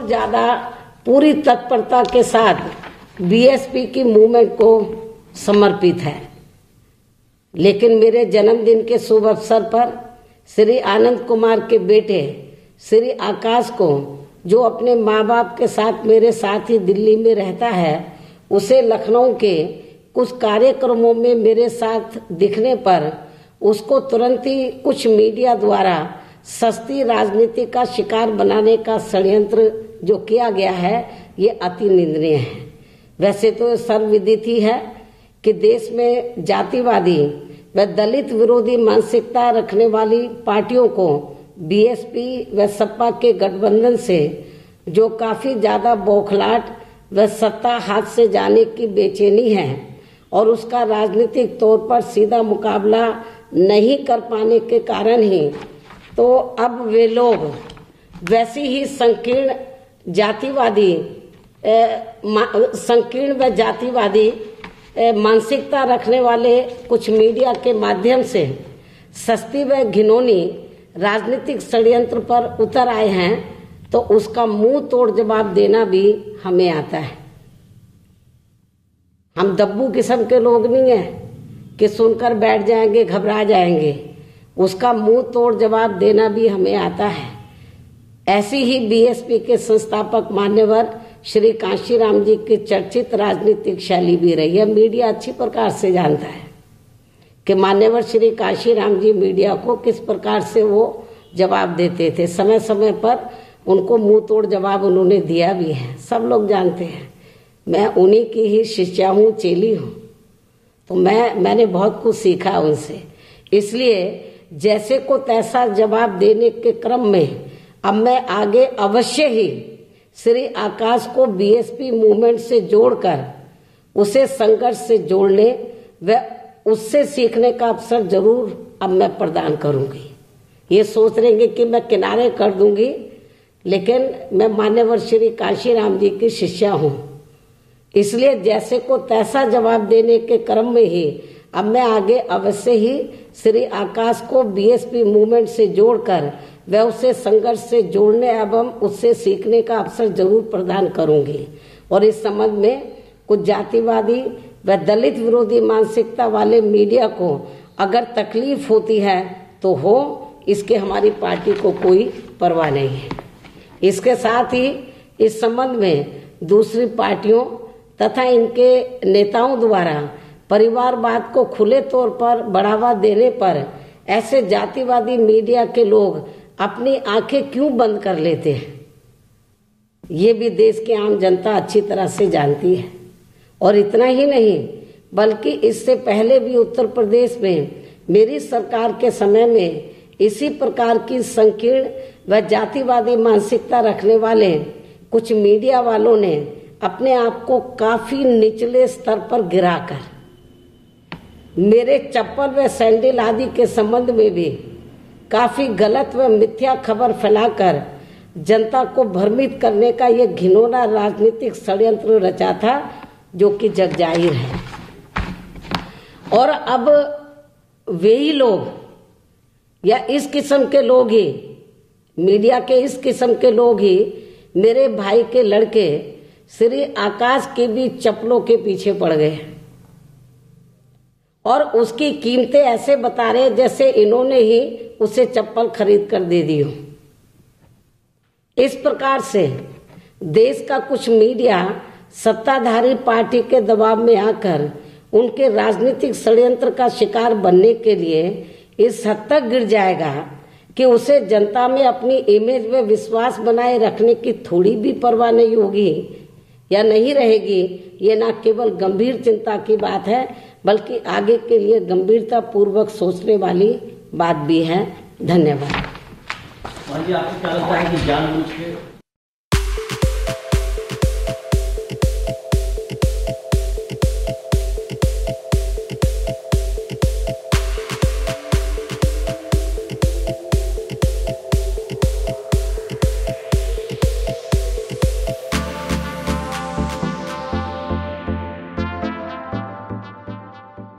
और ज्यादा पूरी तत्परता के साथ बीएसपी की मूवमेंट को समर्पित है। लेकिन मेरे जन्मदिन के शुभ अवसर पर श्री आनंद कुमार के बेटे श्री आकाश को, जो अपने माँ बाप के साथ मेरे साथ ही दिल्ली में रहता है, उसे लखनऊ के कुछ कार्यक्रमों में मेरे साथ दिखने पर उसको तुरंत ही कुछ मीडिया द्वारा सस्ती राजनीति का शिकार बनाने का षड्यंत्र जो किया गया है, ये अति निंदनीय है। वैसे तो सर्वविदित ही है कि देश में जातिवादी व दलित विरोधी मानसिकता रखने वाली पार्टियों को बीएसपी व सपा के गठबंधन से जो काफी ज्यादा बौखलाहट व सत्ता हाथ से जाने की बेचैनी है और उसका राजनीतिक तौर पर सीधा मुकाबला नहीं कर पाने के कारण ही तो अब वे लोग वैसी ही संकीर्ण व जातिवादी मानसिकता रखने वाले कुछ मीडिया के माध्यम से सस्ती व घिनौनी राजनीतिक षड्यंत्र पर उतर आए हैं, तो उसका मुंह तोड़ जवाब देना भी हमें आता है। हम दब्बू किस्म के लोग नहीं हैं कि सुनकर बैठ जाएंगे, घबरा जाएंगे। उसका मुंह तोड़ जवाब देना भी हमें आता है। ऐसी ही बीएसपी के संस्थापक मान्यवर श्री कांशीराम जी की चर्चित राजनीतिक शैली भी रही है। मीडिया अच्छी प्रकार से जानता है कि मान्यवर श्री कांशीराम जी मीडिया को किस प्रकार से वो जवाब देते थे। समय समय पर उनको मुंह तोड़ जवाब उन्होंने दिया भी है, सब लोग जानते हैं। मैं उन्हीं की ही शिष्या हूँ, चेली हूँ, तो मैंने बहुत कुछ सीखा उनसे। इसलिए जैसे को तैसा जवाब देने के क्रम में अब मैं आगे अवश्य ही श्री आकाश को बीएसपी मूवमेंट से जोड़कर उसे संघर्ष से जोड़ने व उससे सीखने का अवसर जरूर अब मैं प्रदान करूंगी। ये सोच रहेंगे कि मैं किनारे कर दूंगी, लेकिन मैं मान्यवर श्री कांशीराम जी की शिष्या हूँ, इसलिए जैसे को तैसा जवाब देने के क्रम में ही अब मैं आगे अवश्य ही श्री आकाश को बीएसपी मूवमेंट से जोड़कर व उसे संघर्ष से जोड़ने एवं उससे सीखने का अवसर जरूर प्रदान करूंगी। और इस संबंध में कुछ जातिवादी व दलित विरोधी मानसिकता वाले मीडिया को अगर तकलीफ होती है तो हो, इसके हमारी पार्टी को कोई परवाह नहीं है। इसके साथ ही इस संबंध में दूसरी पार्टियों तथा इनके नेताओं द्वारा परिवारवाद को खुले तौर पर बढ़ावा देने पर ऐसे जातिवादी मीडिया के लोग अपनी आंखें क्यों बंद कर लेते हैं, ये भी देश की आम जनता अच्छी तरह से जानती है। और इतना ही नहीं, बल्कि इससे पहले भी उत्तर प्रदेश में मेरी सरकार के समय में इसी प्रकार की संकीर्ण व जातिवादी मानसिकता रखने वाले कुछ मीडिया वालों ने अपने आप को काफी निचले स्तर पर गिराकर मेरे चप्पल व सैंडल आदि के संबंध में भी काफी गलत व मिथ्या खबर फैलाकर जनता को भ्रमित करने का ये घिनौना राजनीतिक षड्यंत्र रचा था, जो कि जग जाहिर है। और अब वे ही लोग या इस किस्म के लोग ही, मीडिया के इस किस्म के लोग ही मेरे भाई के लड़के श्री आकाश के भी चप्पलों के पीछे पड़ गए और उसकी कीमतें ऐसे बता रहे जैसे इन्होंने ही उसे चप्पल खरीद कर दे दी हो। इस प्रकार से देश का कुछ मीडिया सत्ताधारी पार्टी के दबाव में आकर उनके राजनीतिक षड्यंत्र का शिकार बनने के लिए इस हद तक गिर जाएगा कि उसे जनता में अपनी इमेज में विश्वास बनाए रखने की थोड़ी भी परवाह नहीं होगी या नहीं रहेगी। ये न केवल गंभीर चिंता की बात है, बल्कि आगे के लिए गंभीरता पूर्वक सोचने वाली बात भी है। धन्यवाद। आपको क्या लगता है कि जानबूझ के